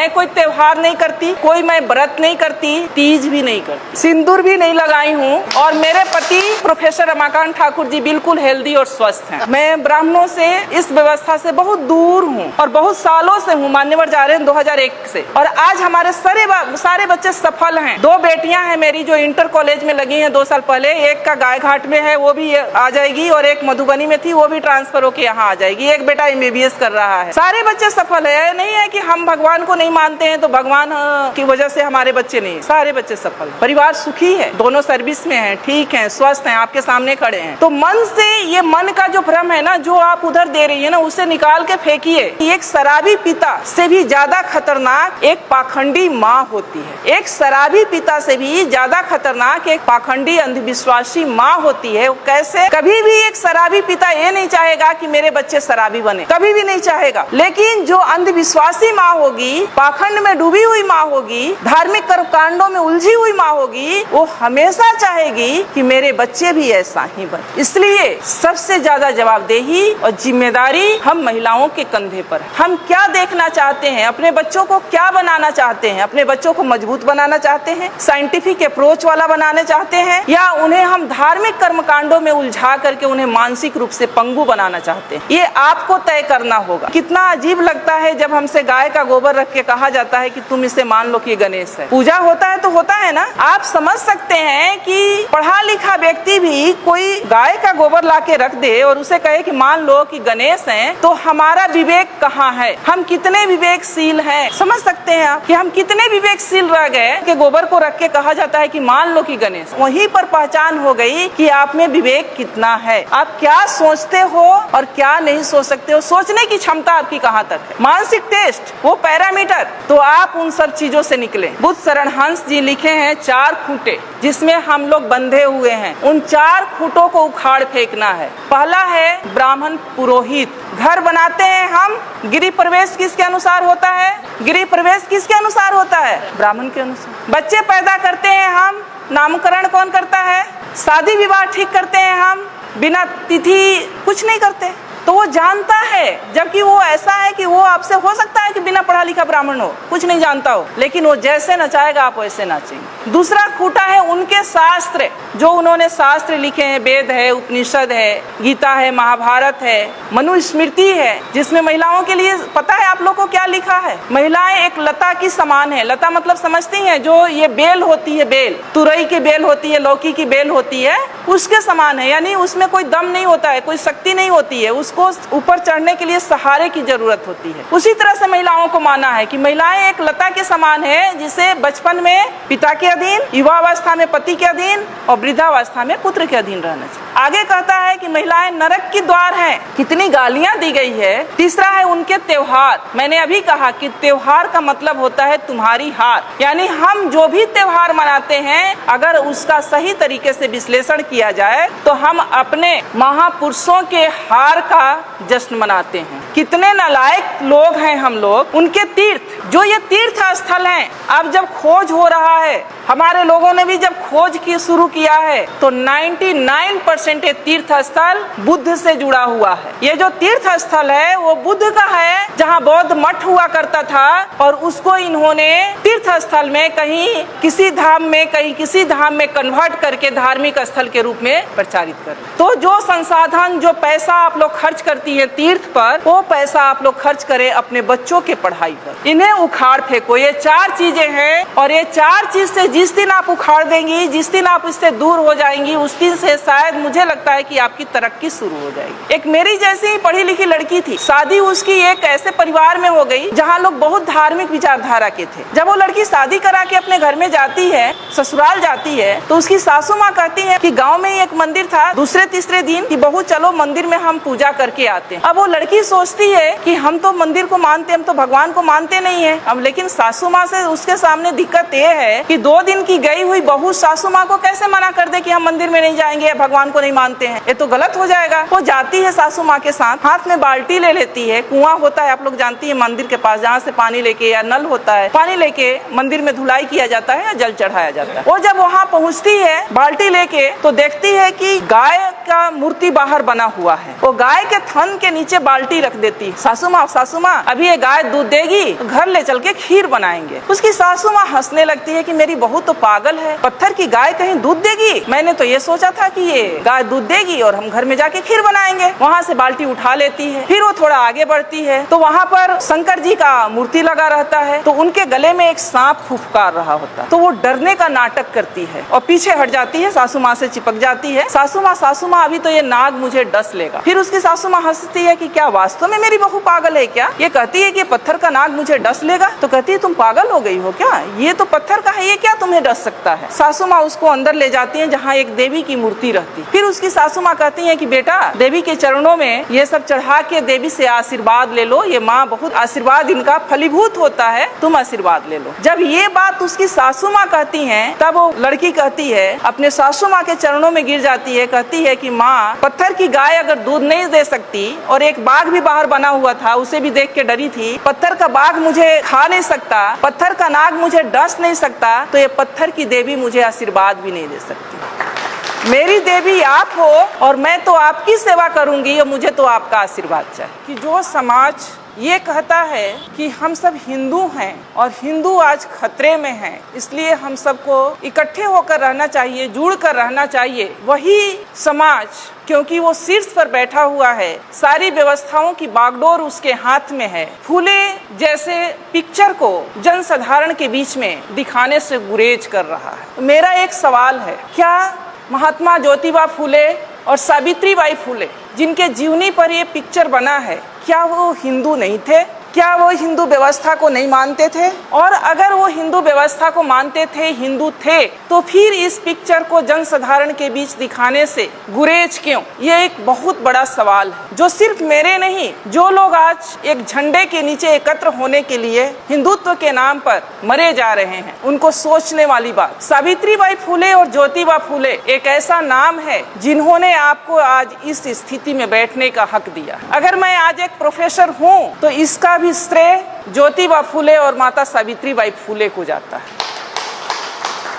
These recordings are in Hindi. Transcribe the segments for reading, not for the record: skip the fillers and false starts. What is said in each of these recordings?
मैं कोई त्योहार नहीं करती, कोई मैं व्रत नहीं करती, तीज भी नहीं करती, सिंदूर भी नहीं लगाई हूँ। और मेरे पति प्रोफेसर रमाकांत ठाकुर जी बिल्कुल हेल्दी और स्वस्थ हैं। मैं ब्राह्मणों से, इस व्यवस्था से बहुत दूर हूँ और बहुत सालों से हूँ, मान्यवर जा रहे हैं 2001 से। और आज हमारे सारे बच्चे सफल हैं। 2 बेटियां हैं मेरी जो इंटर कॉलेज में लगी हैं 2 साल पहले। एक का गाय घाट में है, वो भी आ जाएगी, और एक मधुबनी में थी, वो भी ट्रांसफर होकर यहाँ आ जाएगी। एक बेटा MBBS कर रहा है। सारे बच्चे सफल है। नहीं है कि हम भगवान को नहीं मानते हैं तो भगवान की वजह से हमारे बच्चे नहीं, सारे बच्चे सफल। परिवार सुखी है, दोनों सर्विस में हैं, ठीक हैं, स्वस्थ हैं, आपके सामने खड़े हैं। तो मन से, ये मन का जो भ्रम है ना, जो आप उधर दे रही है ना, उसे निकाल के फेंकिए। एक शराबी पिता से भी ज्यादा खतरनाक एक पाखंडी माँ होती है। एक शराबी पिता से भी ज्यादा खतरनाक एक पाखंडी अंधविश्वासी माँ होती है। कैसे? कभी भी एक शराबी पिता ये नहीं चाहेगा कि मेरे बच्चे शराबी बने, कभी भी नहीं चाहेगा। लेकिन जो अंधविश्वासी माँ होगी, पाखंड में डूबी हुई माँ होगी, धार्मिक कर्मकांडों में उलझी हुई माँ होगी, वो हमेशा चाहेगी कि मेरे बच्चे भी ऐसा ही बने। इसलिए सबसे ज्यादा जवाबदेही और जिम्मेदारी हम महिलाओं के कंधे पर है। हम क्या देखना चाहते हैं, अपने बच्चों को क्या बनाना चाहते हैं? अपने बच्चों को मजबूत बनाना चाहते हैं, साइंटिफिक अप्रोच वाला बनाना चाहते हैं, या उन्हें हम धार्मिक कर्मकांडों में उलझा करके उन्हें मानसिक रूप से पंगु बनाना चाहते हैं? ये आपको तय करना होगा। कितना अजीब लगता है जब हमसे गाय का गोबर रख के कहा जाता है कि तुम इसे मान लो कि गणेश है। पूजा होता है तो होता है ना। आप समझ सकते हैं कि पढ़ा लिखा व्यक्ति भी कोई गाय का गोबर ला के रख दे और उसे कहे कि मान लो कि गणेश हैं, तो हमारा विवेक कहाँ है? हम कितने विवेकशील हैं? समझ सकते हैं आप कि हम कितने विवेकशील रह गए कि गोबर को रख के कहा जाता है कि मान लो कि गणेश। वहीं पर पहचान हो गई कि आप में विवेक कितना है, आप क्या सोचते हो और क्या नहीं सोच सकते हो, सोचने की क्षमता आपकी कहाँ तक है। मानसिक टेस्ट, वो पैरामीटर, तो आप उन सब चीजों से निकले। बुद्ध शरण हंस जी लिखे हैं 4 खूंटे जिसमें हम लोग बंधे हुए हैं। उन 4 खूंटों को उखाड़ फेंकना है। पहला है ब्राह्मण पुरोहित। घर बनाते हैं हम, गृह प्रवेश किसके अनुसार होता है? गृह प्रवेश किसके अनुसार होता है? ब्राह्मण के अनुसार। बच्चे पैदा करते हैं हम, नामकरण कौन करता है? शादी विवाह ठीक करते हैं हम, बिना तिथि कुछ नहीं करते। तो वो जानता है, जबकि वो ऐसा है कि वो आपसे हो सकता है कि बिना पढ़ा लिखा ब्राह्मण हो, कुछ नहीं जानता हो, लेकिन वो जैसे नचाएगा आप वैसे नाचेंगे। दूसरा खूंटा है उनके शास्त्र, जो उन्होंने शास्त्र लिखे हैं। वेद है, उपनिषद है, गीता है, महाभारत है, मनुस्मृति है, जिसमें महिलाओं के लिए पता है आप लोग को क्या लिखा है? महिलाएं एक लता की समान है। लता मतलब समझती हैं, जो ये बेल होती है, बेल, तुरई की बेल होती है, लौकी की बेल होती है, उसके समान है। यानी उसमें कोई दम नहीं होता है, कोई शक्ति नहीं होती है, उसको ऊपर चढ़ने के लिए सहारे की जरूरत होती है। उसी तरह से महिलाओं को माना है कि महिलाएं एक लता के समान है, जिसे बचपन में पिता के अधीन, युवावस्था में पति के अधीन और वृद्धावस्था में पुत्र के अधीन रहना चाहिए। आगे कहता है कि महिलाएं नरक की द्वार हैं। कितनी गालियां दी गई है। तीसरा है उनके त्योहार। मैंने अभी कहा कि त्योहार का मतलब होता है तुम्हारी हार, यानी हम जो भी त्योहार मनाते हैं, अगर उसका सही तरीके से विश्लेषण किया जाए तो हम अपने महापुरुषों के हार का जश्न मनाते हैं। कितने नालायक लोग हैं हम लोग। उनके तीर्थ, जो ये तीर्थ स्थल हैं, अब जब खोज हो रहा है, हमारे लोगों ने भी जब खोज की शुरू किया है, तो 99% ये तीर्थ स्थल बुद्ध से जुड़ा हुआ है। ये जो तीर्थ स्थल है वो बुद्ध का है, जहाँ बौद्ध मठ हुआ करता था, और उसको इन्होंने तीर्थ स्थल में कहीं किसी धाम में, कहीं किसी धाम में कन्वर्ट करके धार्मिक स्थल के रूप में प्रचारित कर। तो जो संसाधन, जो पैसा आप लोग खर्च करती है तीर्थ पर, वो पैसा आप लोग खर्च करें अपने बच्चों के पढ़ाई पर। इन्हें उखाड़ फेंको। ये 4 चीजें हैं, और ये 4 चीज से जिस दिन आप उखाड़ देंगी, जिस दिन आप इससे दूर हो जाएंगी, उस दिन से शायद मुझे लगता है कि आपकी तरक्की शुरू हो जाएगी। एक मेरी जैसी ही पढ़ी लिखी लड़की थी, शादी उसकी एक ऐसे परिवार में हो गई जहाँ लोग बहुत धार्मिक विचारधारा के थे। जब वो लड़की शादी करा के अपने घर में जाती है, ससुराल जाती है, तो उसकी सासू माँ कहती है कि गाँव में एक मंदिर था, दूसरे तीसरे दिन कि बहू चलो मंदिर में हम पूजा करके आते हैं। अब वो लड़की सोचती है कि हम तो मंदिर को मानते, हम तो भगवान को मानते नहीं है। अब लेकिन सासू माँ से उसके सामने दिक्कत ये है कि 2 दिन की गई हुई बहू सासू माँ को कैसे मना कर दे कि हम मंदिर में नहीं जाएंगे या भगवान को नहीं मानते हैं, ये तो गलत हो जाएगा। वो जाती है सासू माँ के साथ, हाथ में बाल्टी ले लेती है, कुआं होता है आप लोग जानती है मंदिर के पास, जहाँ से पानी लेके, या नल होता है, पानी लेके मंदिर में धुलाई किया जाता है या जल चढ़ाया जाता है। वो जब वहाँ पहुँचती है बाल्टी लेके, तो देखती है कि गाय का मूर्ति बाहर बना हुआ है। वो गाय के थन के नीचे बाल्टी रख देती, सासू माँ अभी ये गाय दूध देगी तो घर ले चल के खीर बनाएंगे। उसकी सासू माँ हंसने लगती है कि मेरी बहू तो पागल है, पत्थर की गाय कहीं दूध देगी, मैंने तो ये सोचा था कि ये गाय दूध देगी और हम घर में जाके खीर बनाएंगे। वहाँ से बाल्टी उठा लेती है, फिर वो थोड़ा आगे बढ़ती है तो वहाँ पर शंकर जी का मूर्ति लगा रहता है, तो उनके गले में एक सांप फुफकार रहा होता है, तो वो डरने का नाटक करती है और पीछे हट जाती है, सासू माँ से चिपक जाती है। सासू माँ अभी तो ये नाग मुझे डस लेगा। फिर उसकी सासू माँ हंसती है कि क्या वास्तव में मेरी बहू पागल है क्या? ये कहती है कि पत्थर का नाग मुझे डस लेगा, तो कहती है तुम पागल हो गई हो क्या, ये तो पत्थर का है, ये क्या तुम्हें डस सकता है? सासू माँ उसको अंदर ले जाती है जहाँ एक देवी की मूर्ति रहती। फिर उसकी सासू माँ कहती है कि बेटा देवी के चरणों में ये सब चढ़ा के देवी से आशीर्वाद ले लो, ये माँ बहुत आशीर्वाद इनका फलीभूत होता है, तुम आशीर्वाद ले लो। जब ये बात उसकी सासू माँ कहती है तब वो लड़की कहती है, अपने सासू माँ के चरणों में गिर जाती है, कहती है कि माँ पत्थर की गाय अगर दूध नहीं दे सकती और एक बाघ भी बाहर बना हुआ था उसे भी देख के डरी थी, पत्थर का बाघ मुझे खा नहीं सकता, पत्थर का नाग मुझे डस नहीं सकता, तो ये पत्थर की देवी मुझे आशीर्वाद भी नहीं दे सकती। मेरी देवी आप हो और मैं तो आपकी सेवा करूंगी और मुझे तो आपका आशीर्वाद चाहिए। कि जो समाज ये कहता है कि हम सब हिंदू हैं और हिंदू आज खतरे में हैं, इसलिए हम सबको इकट्ठे होकर रहना चाहिए, जुड़ कर रहना चाहिए, वही समाज क्योंकि वो शीर्ष पर बैठा हुआ है, सारी व्यवस्थाओं की बागडोर उसके हाथ में है, फूले जैसे पिक्चर को जनसाधारण के बीच में दिखाने से गुरेज कर रहा है। मेरा एक सवाल है, क्या महात्मा ज्योतिबा फूले और सावित्रीबाई फूले जिनके जीवनी पर ये पिक्चर बना है, क्या वो हिंदू नहीं थे? क्या वो हिंदू व्यवस्था को नहीं मानते थे? और अगर वो हिंदू व्यवस्था को मानते थे, हिंदू थे, तो फिर इस पिक्चर को जनसाधारण के बीच दिखाने से गुरेज क्यों? ये एक बहुत बड़ा सवाल है जो सिर्फ मेरे नहीं, जो लोग आज एक झंडे के नीचे एकत्र होने के लिए हिंदुत्व के नाम पर मरे जा रहे हैं, उनको सोचने वाली बात। सावित्रीबाई फूले और ज्योतिबा फूले एक ऐसा नाम है जिन्होंने आपको आज इस स्थिति में बैठने का हक दिया। अगर मैं आज एक प्रोफेसर हूँ तो इसका भी श्रेय ज्योतिबा फूले और माता सावित्रीबाई फूले को जाता है,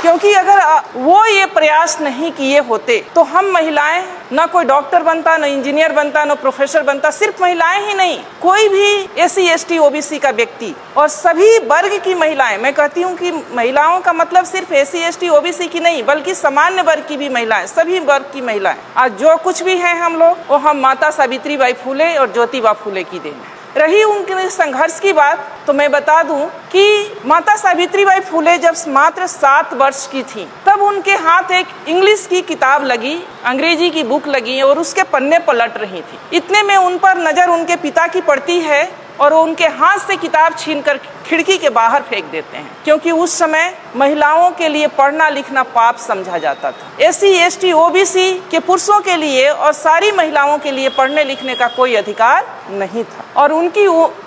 क्योंकि अगर वो ये प्रयास नहीं किए होते तो हम महिलाएं ना कोई डॉक्टर बनता, ना इंजीनियर बनता, ना प्रोफेसर बनता। सिर्फ महिलाएं ही नहीं, कोई भी SC ST OBC का व्यक्ति और सभी वर्ग की महिलाएं, मैं कहती हूँ कि महिलाओं का मतलब सिर्फ SC ST OBC की नहीं बल्कि सामान्य वर्ग की भी महिलाएं, सभी वर्ग की महिलाएं, आज जो कुछ भी हैं हम लोग, वो हम माता सावित्रीबाई फूले और ज्योतिबा फूले की देन है। रही उनके संघर्ष की बात, तो मैं बता दूं कि माता सावित्रीबाई फूले जब मात्र 7 वर्ष की थी तब उनके हाथ एक इंग्लिश की किताब लगी, अंग्रेजी की बुक लगी और उसके पन्ने पलट रही थी। इतने में उन पर नजर उनके पिता की पड़ती है और वो उनके हाथ से किताब छीनकर खिड़की के बाहर फेंक देते हैं, क्योंकि उस समय महिलाओं के लिए पढ़ना लिखना पाप समझा जाता था। SC ST OBC के पुरुषों के लिए और सारी महिलाओं के लिए पढ़ने लिखने का कोई अधिकार नहीं था। और उनकी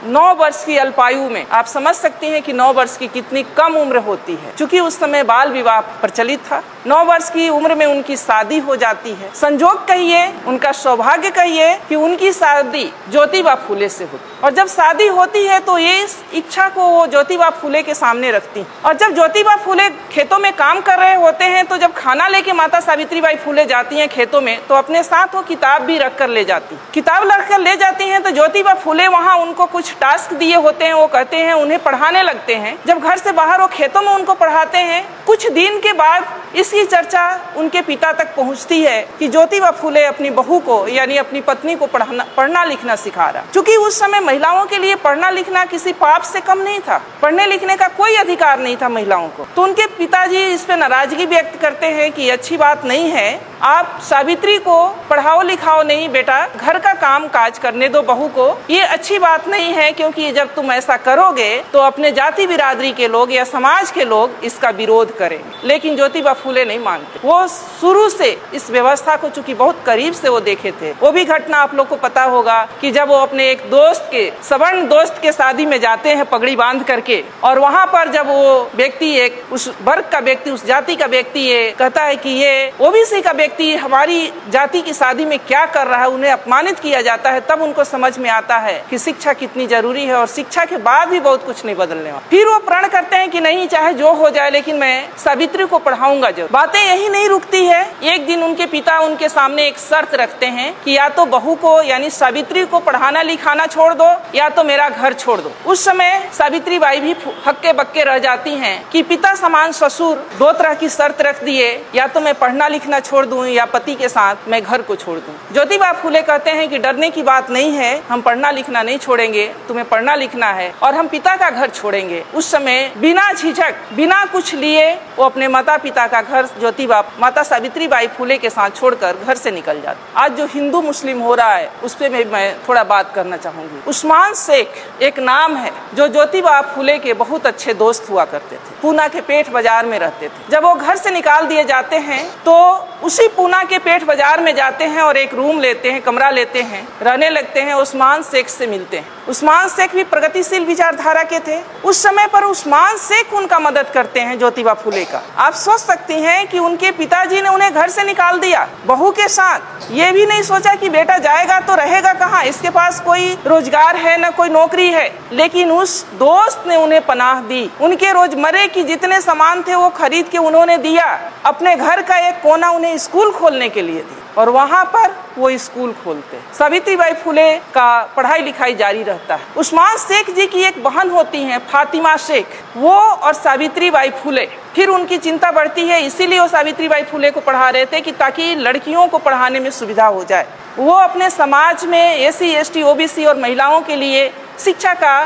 9 वर्ष की अल्पायु में आप समझ सकते हैं कि 9 वर्ष की कितनी कम उम्र होती है, क्योंकि उस समय बाल विवाह प्रचलित था। 9 वर्ष की उम्र में उनकी शादी हो जाती है। संजोग कहिए, उनका सौभाग्य कहिए कि उनकी शादी ज्योतिबा फूले से होती, और जब शादी होती है तो ये इस इच्छा को वो ज्योतिबा फूले के सामने रखती। और जब ज्योतिबा फूले खेतों में काम कर रहे होते हैं तो जब खाना लेके माता सावित्रीबाई फूले जाती हैं खेतों में, तो अपने साथ वो किताब भी रख कर ले जाती। किताब रख कर ले जाती हैं तो ज्योतिबा फूले वहाँ उनको कुछ टास्क दिए होते हैं, वो कहते हैं उन्हें पढ़ाने लगते हैं। जब घर से बाहर वो खेतों में उनको पढ़ाते हैं, कुछ दिन के बाद इसकी चर्चा उनके पिता तक पहुंचती है कि ज्योतिबा फूले अपनी बहू को यानी अपनी पत्नी को पढ़ना लिखना सिखा रहा। क्योंकि उस समय महिलाओं के लिए पढ़ना लिखना किसी पाप से कम नहीं था, पढ़ने लिखने का कोई अधिकार नहीं था महिलाओं को। तो उनके पिताजी इस पे नाराजगी व्यक्त करते हैं कि अच्छी बात नहीं है, आप सावित्री को पढ़ाओ लिखाओ नहीं बेटा, घर का काम काज करने दो बहू को, ये अच्छी बात नहीं है, क्योंकि जब तुम ऐसा करोगे तो अपने जाति बिरादरी के लोग या समाज के लोग इसका विरोध करेंगे। लेकिन ज्योतिबा फूले नहीं मानते। वो शुरू से इस व्यवस्था को चूंकि बहुत करीब से वो देखे थे। वो भी घटना आप लोग को पता होगा कि जब वो अपने एक दोस्त के सवर्ण दोस्त के शादी में जाते हैं पगड़ी बांध बांध करके, और वहाँ पर जब वो व्यक्ति एक उस वर्ग का व्यक्ति, उस जाति का व्यक्ति ये कहता है कि ये ओबीसी का व्यक्ति हमारी जाति की शादी में क्या कर रहा है, उन्हें अपमानित किया जाता है, तब उनको समझ में आता है कि शिक्षा कितनी जरूरी है और शिक्षा के बाद भी बहुत कुछ नहीं बदलने वाला। फिर वो प्रण करते हैं कि नहीं, चाहे जो हो जाए लेकिन मैं सावित्री को पढ़ाऊंगा जरूर। बातें यही नहीं रुकती है। एक दिन उनके पिता उनके सामने एक शर्त रखते हैं कि या तो बहू को यानी सावित्री को पढ़ाना लिखाना छोड़ दो या तो मेरा घर छोड़ दो। उस समय सावित्री बाई भी हक्के बक्के रह जाती हैं कि पिता समान ससुर दो तरह की शर्त रख दिए, या तो मैं पढ़ना लिखना छोड़ दूं या पति के साथ मैं घर को छोड़ दूं। ज्योतिबा फूले कहते हैं कि डरने की बात नहीं है, हम पढ़ना लिखना नहीं छोड़ेंगे, तुम्हें पढ़ना लिखना है और हम पिता का घर छोड़ेंगे। उस समय बिना झिझक बिना कुछ लिए वो अपने माता पिता का घर ज्योतिबा माता सावित्री बाई फूले के साथ छोड़कर घर से निकल जाते। आज जो हिंदू मुस्लिम हो रहा है उस पे मैं थोड़ा बात करना चाहूंगी। उस्मान शेख एक नाम है जो ज्योतिबा फूले के बहुत अच्छे दोस्त हुआ करते थे, पूना के पेठ बाजार में रहते थे। जब वो घर से निकाल दिए जाते हैं तो उसी पूना के पेठ बाजार में जाते हैं और एक रूम लेते हैं, कमरा लेते हैं, रहने लगते हैं। उस्मान शेख से मिलते हैं। उस्मान शेख भी प्रगतिशील विचारधारा के थे। उस समय पर उस्मान शेख उनका मदद करते हैं ज्योतिबा फूले का। आप सोच सकती हैं कि उनके पिताजी ने उन्हें घर से निकाल दिया बहू के साथ, ये भी नहीं सोचा कि बेटा जाएगा तो रहेगा कहाँ, इसके पास कोई रोजगार है न कोई नौकरी है, लेकिन उस दोस्त ने उन्हें पनाह दी। उनके रोजमर्रे की जितने सामान थे वो खरीद के उन्होंने दिया। अपने घर का एक कोना उन्हें स्कूल खोलने के लिए दी और वहाँ पर वो स्कूल खोलते। सावित्रीबाई फूले का पढ़ाई लिखाई जारी रहता है। उस्मान शेख जी की एक बहन होती हैं फातिमा शेख, वो और सावित्रीबाई फूले, फिर उनकी चिंता बढ़ती है, इसीलिए वो सावित्रीबाई फूले को पढ़ा रहे थे कि ताकि लड़कियों को पढ़ाने में सुविधा हो जाए। वो अपने समाज में SC ST OBC और महिलाओं के लिए शिक्षा का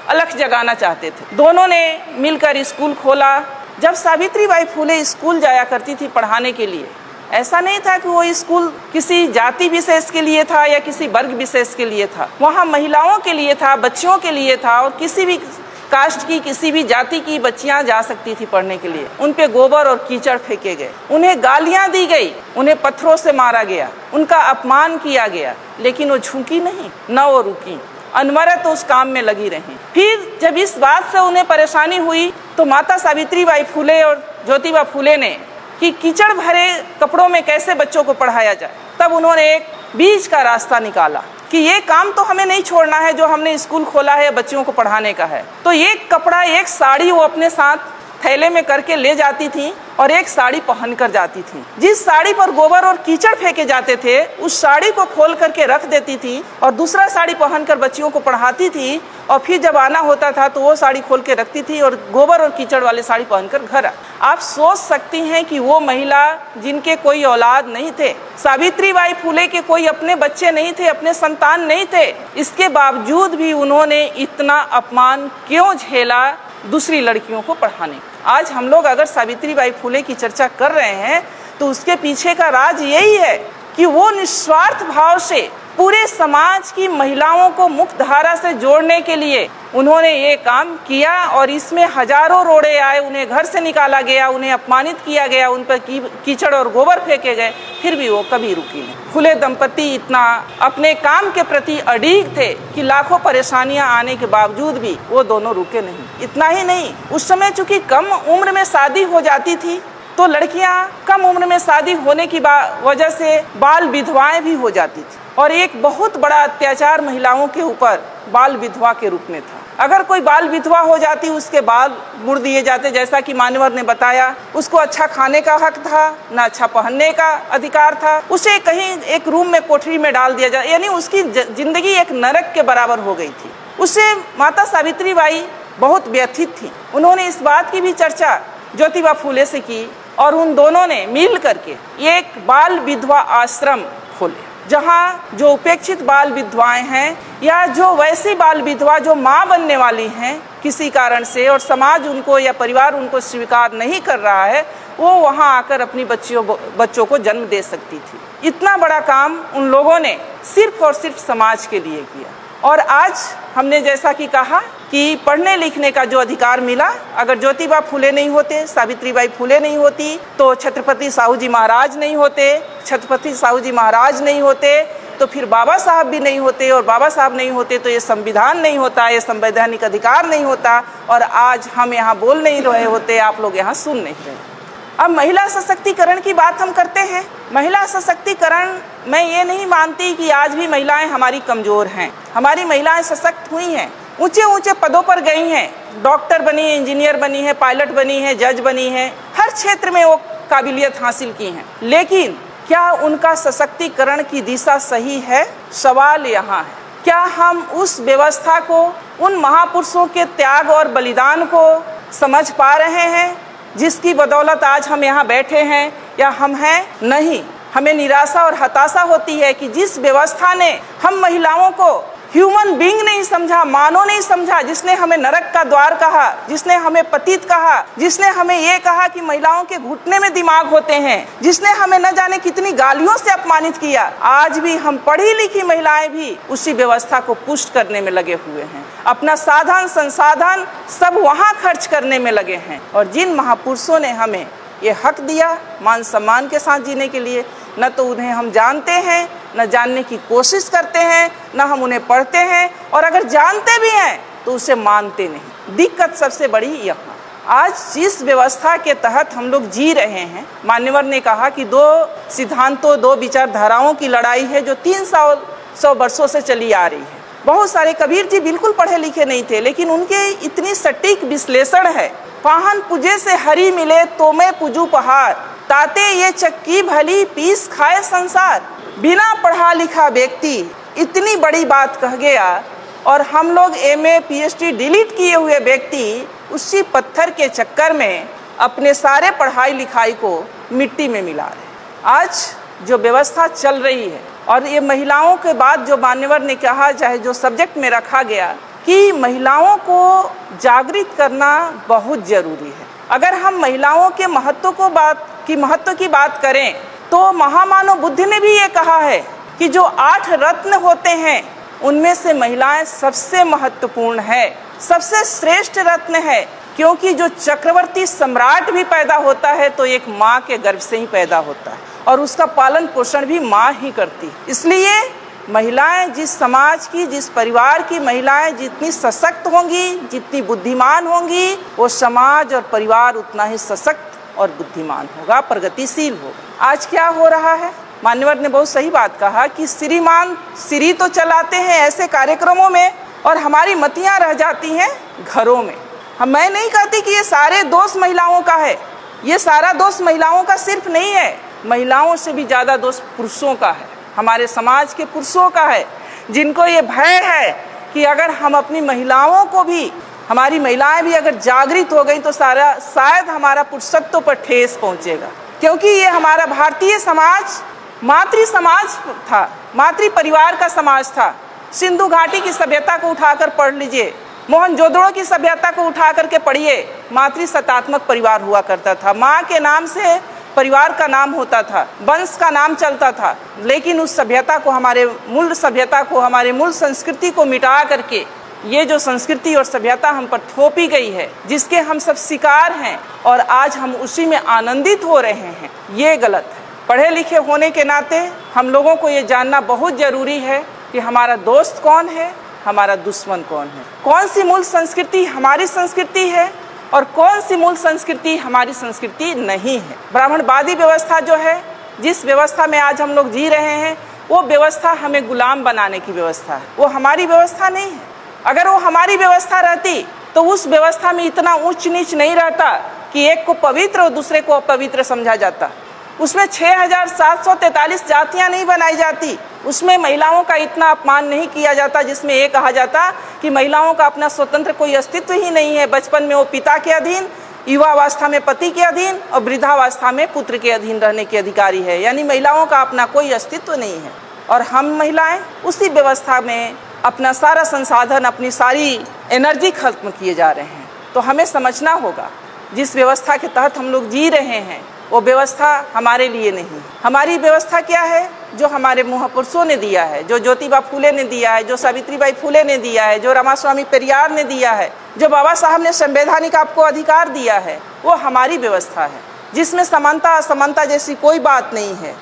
अलख जगाना चाहते थे। दोनों ने मिलकर स्कूल खोला। जब सावित्रीबाई फूले स्कूल जाया करती थी पढ़ाने के लिए, ऐसा नहीं था कि वो स्कूल किसी जाति विशेष के लिए था या किसी वर्ग विशेष के लिए था। वहाँ महिलाओं के लिए था, बच्चों के लिए था और किसी भी कास्ट की किसी भी जाति की बच्चियां जा सकती थी पढ़ने के लिए। उन पे गोबर और कीचड़ फेंके गए, उन्हें गालियां दी गई, उन्हें पत्थरों से मारा गया, उनका अपमान किया गया, लेकिन वो झुकी नहीं, न वो रुकी, अनवरत उस काम में लगी रही। फिर जब इस बात से उन्हें परेशानी हुई तो माता सावित्रीबाई फूले और ज्योतिबा फूले ने कि कीचड़ भरे कपड़ों में कैसे बच्चों को पढ़ाया जाए, तब उन्होंने एक बीच का रास्ता निकाला कि ये काम तो हमें नहीं छोड़ना है जो हमने स्कूल खोला है बच्चियों को पढ़ाने का है। तो एक कपड़ा, एक साड़ी वो अपने साथ थैले में करके ले जाती थी और एक साड़ी पहन कर जाती थी। जिस साड़ी पर गोबर और कीचड़ फेंके जाते थे उस साड़ी को खोल करके रख देती थी और दूसरा साड़ी पहनकर बच्चियों को पढ़ाती थी, और फिर जब आना होता था तो वो साड़ी खोल के रखती थी और गोबर और कीचड़ वाली साड़ी पहनकर घर। आप सोच सकती हैं कि वो महिला जिनके कोई औलाद नहीं थे, सावित्रीबाई फूले के कोई अपने बच्चे नहीं थे, अपने संतान नहीं थे, इसके बावजूद भी उन्होंने इतना अपमान क्यों झेला दूसरी लड़कियों को पढ़ाने। आज हम लोग अगर सावित्रीबाई फूले की चर्चा कर रहे हैं तो उसके पीछे का राज यही है कि वो निस्वार्थ भाव से पूरे समाज की महिलाओं को मुख्य धारा से जोड़ने के लिए उन्होंने ये काम किया और इसमें हजारों रोड़े आए, उन्हें घर से निकाला गया, उन्हें अपमानित किया गया, उन पर कीचड़ और गोबर फेंके गए, फिर भी वो कभी रुकी नहीं। फूले दंपति इतना अपने काम के प्रति अड़िग थे कि लाखों परेशानियां आने के बावजूद भी वो दोनों रुके नहीं। इतना ही नहीं, उस समय चूंकि कम उम्र में शादी हो जाती थी तो लड़कियां कम उम्र में शादी होने की वजह से बाल विधवाएं भी हो जाती थी और एक बहुत बड़ा अत्याचार महिलाओं के ऊपर बाल विधवा के रूप में था। अगर कोई बाल विधवा हो जाती उसके बाल मुड़ दिए जाते, जैसा कि मान्यवर ने बताया। उसको अच्छा खाने का हक था, न अच्छा पहनने का अधिकार था, उसे कहीं एक रूम में कोठरी में डाल दिया जाए, यानी उसकी जिंदगी एक नरक के बराबर हो गई थी। उससे माता सावित्रीबाई बहुत व्यथित थी। उन्होंने इस बात की भी चर्चा ज्योतिबा फूले से की और उन दोनों ने मिल करके एक बाल विधवा आश्रम खोले, जहाँ जो उपेक्षित बाल विधवाएं हैं या जो वैसी बाल विधवा जो माँ बनने वाली हैं किसी कारण से और समाज उनको या परिवार उनको स्वीकार नहीं कर रहा है, वो वहाँ आकर अपनी बच्चों को जन्म दे सकती थी। इतना बड़ा काम उन लोगों ने सिर्फ और सिर्फ समाज के लिए किया। और आज हमने जैसा कि कहा कि पढ़ने लिखने का जो अधिकार मिला, अगर ज्योतिबा फूले नहीं होते, सावित्रीबाई फूले नहीं होती तो छत्रपति साहू जी महाराज नहीं होते, छत्रपति साहू जी महाराज नहीं होते, तो फिर बाबा साहब भी नहीं होते, और बाबा साहब नहीं होते तो ये संविधान नहीं होता, ये संवैधानिक अधिकार नहीं होता, और आज हम यहाँ बोल नहीं रहे होते, आप लोग यहाँ सुन नहीं रहे। अब महिला सशक्तिकरण की बात हम करते हैं। महिला सशक्तिकरण, मैं ये नहीं मानती कि आज भी महिलाएं हमारी कमजोर हैं। हमारी महिलाएं सशक्त हुई हैं, ऊंचे ऊंचे पदों पर गई हैं, डॉक्टर बनी है, इंजीनियर बनी है, पायलट बनी है, जज बनी है, हर क्षेत्र में वो काबिलियत हासिल की हैं। लेकिन क्या उनका सशक्तिकरण की दिशा सही है? सवाल यहाँ है, क्या हम उस व्यवस्था को, उन महापुरुषों के त्याग और बलिदान को समझ पा रहे हैं जिसकी बदौलत आज हम यहाँ बैठे हैं, या हम हैं? नहीं। हमें निराशा और हताशा होती है कि जिस व्यवस्था ने हम महिलाओं को ह्यूमन बीइंग नहीं समझा, मानव नहीं समझा, जिसने हमें नरक का द्वार कहा, जिसने हमें पतित कहा, जिसने हमें ये कहा कि महिलाओं के घुटने में दिमाग होते हैं, जिसने हमें न जाने कितनी गालियों से अपमानित किया, आज भी हम पढ़ी लिखी महिलाएं भी उसी व्यवस्था को पुष्ट करने में लगे हुए हैं। अपना साधन संसाधन सब वहाँ खर्च करने में लगे हैं। और जिन महापुरुषों ने हमें ये हक दिया मान सम्मान के साथ जीने के लिए, न तो उन्हें हम जानते हैं, न जानने की कोशिश करते हैं, न हम उन्हें पढ़ते हैं, और अगर जानते भी हैं तो उसे मानते नहीं। दिक्कत सबसे बड़ी यहाँ, आज जिस व्यवस्था के तहत हम लोग जी रहे हैं, मान्यवर ने कहा कि दो सिद्धांतों, दो विचारधाराओं की लड़ाई है जो 300 वर्षों से चली आ रही है। बहुत सारे, कबीर जी बिल्कुल पढ़े लिखे नहीं थे, लेकिन उनके इतनी सटीक विश्लेषण है। पाहन पूजे से हरि मिले तो मैं पूजू पहाड़, ताते ये चक्की भली पीस खाए संसार। बिना पढ़ा लिखा व्यक्ति इतनी बड़ी बात कह गया, और हम लोग MA PhD डिलीट किए हुए व्यक्ति उसी पत्थर के चक्कर में अपने सारे पढ़ाई लिखाई को मिट्टी में मिला रहे। आज जो व्यवस्था चल रही है, और ये महिलाओं के बाद जो मान्यवर ने कहा, चाहे जो सब्जेक्ट में रखा गया कि महिलाओं को जागृत करना बहुत जरूरी है। अगर हम महिलाओं के महत्व की बात करें तो महामानव बुद्ध ने भी ये कहा है कि जो 8 रत्न होते हैं उनमें से महिलाएं सबसे महत्वपूर्ण है, सबसे श्रेष्ठ रत्न है। क्योंकि जो चक्रवर्ती सम्राट भी पैदा होता है तो एक माँ के गर्भ से ही पैदा होता है, और उसका पालन पोषण भी माँ ही करती है। इसलिए महिलाएं, जिस समाज की, जिस परिवार की महिलाएं जितनी सशक्त होंगी, जितनी बुद्धिमान होंगी, वो समाज और परिवार उतना ही सशक्त और बुद्धिमान होगा, प्रगतिशील होगा। आज क्या हो रहा है? मान्यवर ने बहुत सही बात कहा कि श्रीमान श्री तो चलाते हैं ऐसे कार्यक्रमों में, और हमारी मतियां रह जाती हैं घरों में। मैं नहीं कहती कि ये सारे दोष महिलाओं का है, ये सारा दोष महिलाओं का सिर्फ नहीं है, महिलाओं से भी ज्यादा दोष पुरुषों का है, हमारे समाज के पुरुषों का है, जिनको ये भय है कि अगर हम अपनी महिलाओं को भी, हमारी महिलाएं भी अगर जागृत हो गई तो शायद हमारा पुरुषत्व पर ठेस पहुंचेगा। क्योंकि ये हमारा भारतीय समाज मातृ समाज था, मातृ परिवार का समाज था। सिंधु घाटी की सभ्यता को उठाकर पढ़ लीजिए, मोहनजोदड़ो की सभ्यता को उठा करके पढ़िए, मातृ सत्तात्मक परिवार हुआ करता था। माँ के नाम से परिवार का नाम होता था, वंश का नाम चलता था। लेकिन उस सभ्यता को, हमारे मूल सभ्यता को, हमारे मूल संस्कृति को मिटा करके ये जो संस्कृति और सभ्यता हम पर थोपी गई है, जिसके हम सब शिकार हैं, और आज हम उसी में आनंदित हो रहे हैं, ये गलत है। पढ़े लिखे होने के नाते हम लोगों को ये जानना बहुत जरूरी है कि हमारा दोस्त कौन है, हमारा दुश्मन कौन है, कौन सी मूल संस्कृति हमारी संस्कृति है और कौन सी मूल संस्कृति हमारी संस्कृति नहीं है। ब्राह्मणवादी व्यवस्था जो है, जिस व्यवस्था में आज हम लोग जी रहे हैं, वो व्यवस्था हमें गुलाम बनाने की व्यवस्था है, वो हमारी व्यवस्था नहीं है। अगर वो हमारी व्यवस्था रहती तो उस व्यवस्था में इतना ऊंच नीच नहीं रहता कि एक को पवित्र और दूसरे को अपवित्र समझा जाता। उसमें 6743 जातियां नहीं बनाई जाती, उसमें महिलाओं का इतना अपमान नहीं किया जाता जिसमें ये कहा जाता कि महिलाओं का अपना स्वतंत्र कोई अस्तित्व ही नहीं है। बचपन में वो पिता के अधीन, युवावस्था में पति के अधीन और वृद्धावस्था में पुत्र के अधीन रहने के अधिकारी है, यानी महिलाओं का अपना कोई अस्तित्व नहीं है। और हम महिलाएं उसी व्यवस्था में अपना सारा संसाधन, अपनी सारी एनर्जी खत्म किए जा रहे हैं। तो हमें समझना होगा, जिस व्यवस्था के तहत हम लोग जी रहे हैं वो व्यवस्था हमारे लिए नहीं। हमारी व्यवस्था क्या है? जो हमारे महापुरुषों ने दिया है, जो ज्योतिबा फूले ने दिया है, जो सावित्रीबाई फूले ने दिया है, जो रामास्वामी पेरियार ने दिया है, जो बाबा साहब ने संवैधानिक आपको अधिकार दिया है, वो हमारी व्यवस्था है, जिसमें समानता असमानता जैसी कोई बात नहीं है।